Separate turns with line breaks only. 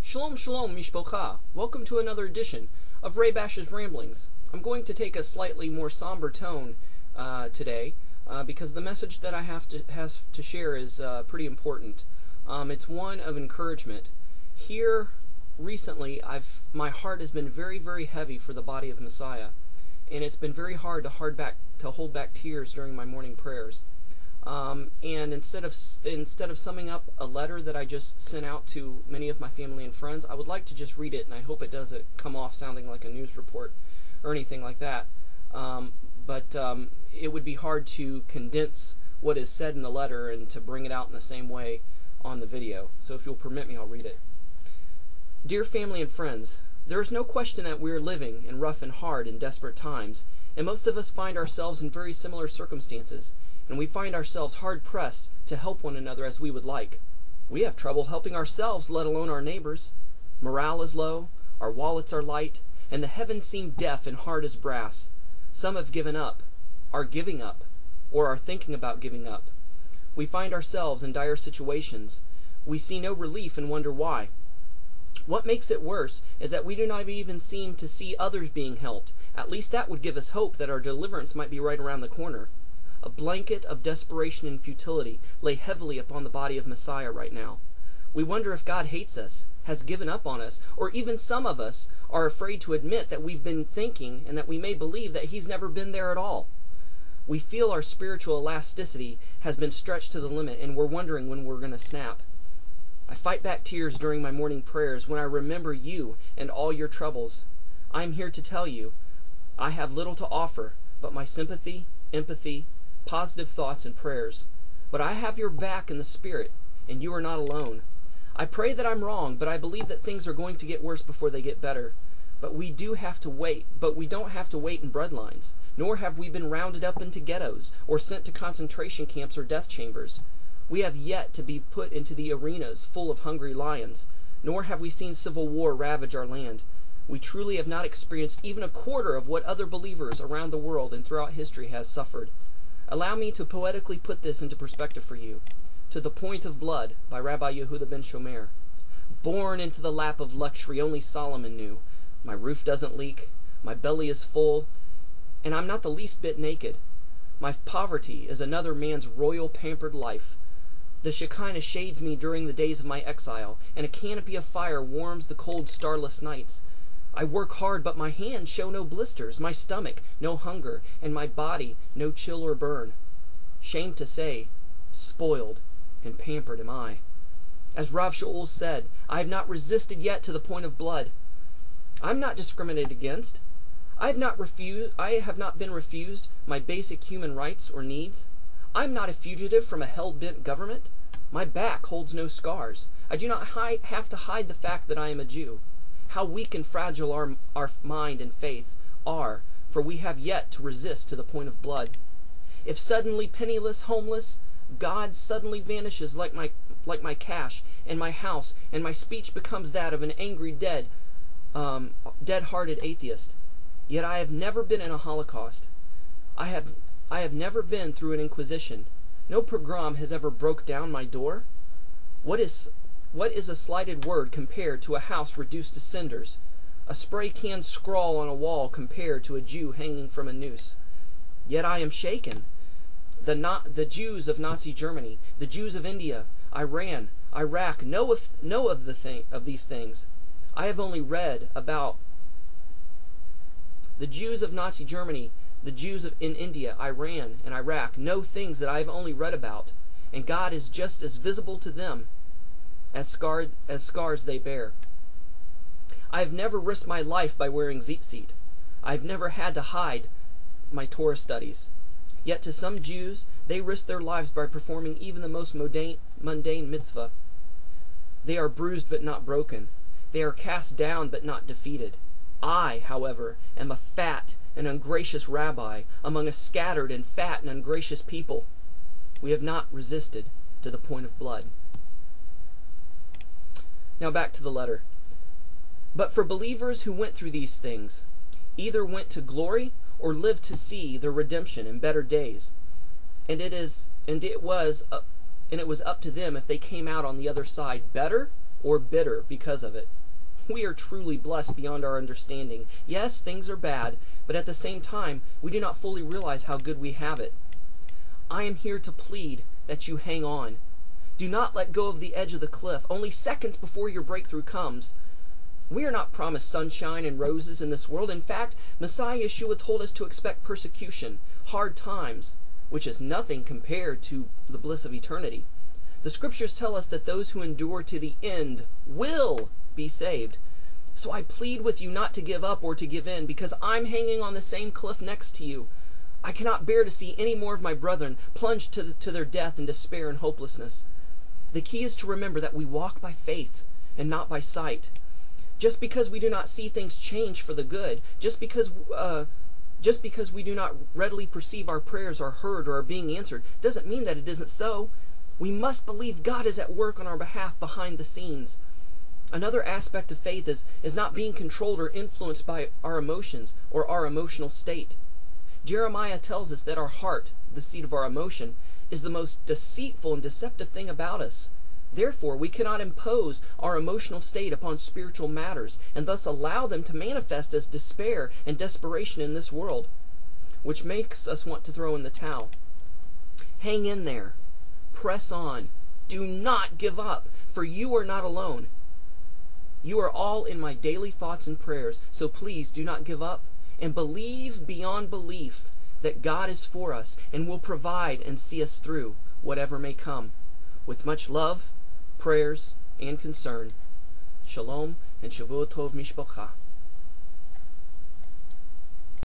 Shalom Shalom Mishpocha. Welcome to another edition of Ray Bash's Ramblings. I'm going to take a slightly more somber tone today because the message that I have to share is pretty important. It's one of encouragement. Here recently, my heart has been very, very heavy for the body of Messiah, and it's been very hard to hold back tears during my morning prayers. And instead of summing up a letter that I just sent out to many of my family and friends, I would like to just read it, and I hope it doesn't come off sounding like a news report or anything like that. But it would be hard to condense what is said in the letter and to bring it out in the same way on the video. So if you'll permit me, I'll read it. Dear family and friends, there is no question that we are living in rough and hard and desperate times, and most of us find ourselves in very similar circumstances, and we find ourselves hard-pressed to help one another as we would like. We have trouble helping ourselves, let alone our neighbors. Morale is low, our wallets are light, and the heavens seem deaf and hard as brass. Some have given up, are giving up, or are thinking about giving up. We find ourselves in dire situations. We see no relief and wonder why. What makes it worse is that we do not even seem to see others being helped. At least that would give us hope that our deliverance might be right around the corner. A blanket of desperation and futility lay heavily upon the body of Messiah right now. We wonder if God hates us, has given up on us, or even some of us are afraid to admit that we've been thinking and that we may believe that He's never been there at all. We feel our spiritual elasticity has been stretched to the limit, and we're wondering when we're going to snap. I fight back tears during my morning prayers when I remember you and all your troubles. I am here to tell you, I have little to offer but my sympathy, empathy, positive thoughts and prayers. But I have your back in the spirit, and you are not alone. I pray that I'm wrong, but I believe that things are going to get worse before they get better. But we don't have to wait in breadlines, nor have we been rounded up into ghettos or sent to concentration camps or death chambers. We have yet to be put into the arenas full of hungry lions, nor have we seen civil war ravage our land. We truly have not experienced even a quarter of what other believers around the world and throughout history has suffered. Allow me to poetically put this into perspective for you. To the Point of Blood by Rabbi Yehudah ben Shomeyr. Born into the lap of luxury only Solomon knew. My roof doesn't leak, my belly is full, and I'm not the least bit naked. My poverty is another man's royal pampered life. The Shekinah shades me during the days of my exile, and a canopy of fire warms the cold starless nights. I work hard, but my hands show no blisters, my stomach no hunger, and my body no chill or burn. Shame to say, spoiled and pampered am I. As Rav Shaul said, I have not resisted yet to the point of blood. I'm not discriminated against. I have not been refused my basic human rights or needs. I'm not a fugitive from a hell-bent government. My back holds no scars. I do not have to hide the fact that I am a Jew. How weak and fragile our mind and faith are, for we have yet to resist to the point of blood. If suddenly penniless, homeless, God suddenly vanishes like my cash and my house, and my speech becomes that of an angry, dead-hearted atheist. Yet I have never been in a Holocaust. I have never been through an Inquisition. No pogrom has ever broke down my door. What is a slighted word compared to a house reduced to cinders? A spray can scrawl on a wall compared to a Jew hanging from a noose. Yet I am shaken. The Jews of Nazi Germany, the Jews of India, Iran, Iraq know of these things. I have only read about the Jews of Nazi Germany, the Jews in India, Iran, and Iraq know things that I have only read about, and God is just as visible to them as scars they bear. I have never risked my life by wearing tzitzit. I have never had to hide my Torah studies. Yet to some Jews, they risk their lives by performing even the most mundane mitzvah. They are bruised but not broken. They are cast down but not defeated. I, however, am a fat and ungracious rabbi among a scattered and fat and ungracious people. We have not resisted to the point of blood. Now back to the letter. But for believers who went through these things, either went to glory or lived to see their redemption in better days, and it was up to them if they came out on the other side better or bitter because of it. We are truly blessed beyond our understanding. Yes, things are bad, but at the same time, we do not fully realize how good we have it. I am here to plead that you hang on. Do not let go of the edge of the cliff, only seconds before your breakthrough comes. We are not promised sunshine and roses in this world. In fact, Messiah Yeshua told us to expect persecution, hard times, which is nothing compared to the bliss of eternity. The scriptures tell us that those who endure to the end will be saved. So I plead with you not to give up or to give in, because I'm hanging on the same cliff next to you. I cannot bear to see any more of my brethren plunged to their death in despair and hopelessness. The key is to remember that we walk by faith and not by sight. Just because we do not see things change for the good, just because we do not readily perceive our prayers are heard or are being answered, doesn't mean that it isn't so. We must believe God is at work on our behalf behind the scenes. Another aspect of faith is not being controlled or influenced by our emotions or our emotional state. Jeremiah tells us that our heart, the seat of our emotion, is the most deceitful and deceptive thing about us. Therefore, we cannot impose our emotional state upon spiritual matters and thus allow them to manifest as despair and desperation in this world, which makes us want to throw in the towel. Hang in there. Press on. Do not give up, for you are not alone. You are all in my daily thoughts and prayers, so please do not give up, and believe beyond belief that God is for us and will provide and see us through whatever may come. With much love, prayers, and concern. Shalom and Shavua Tov Mishpacha.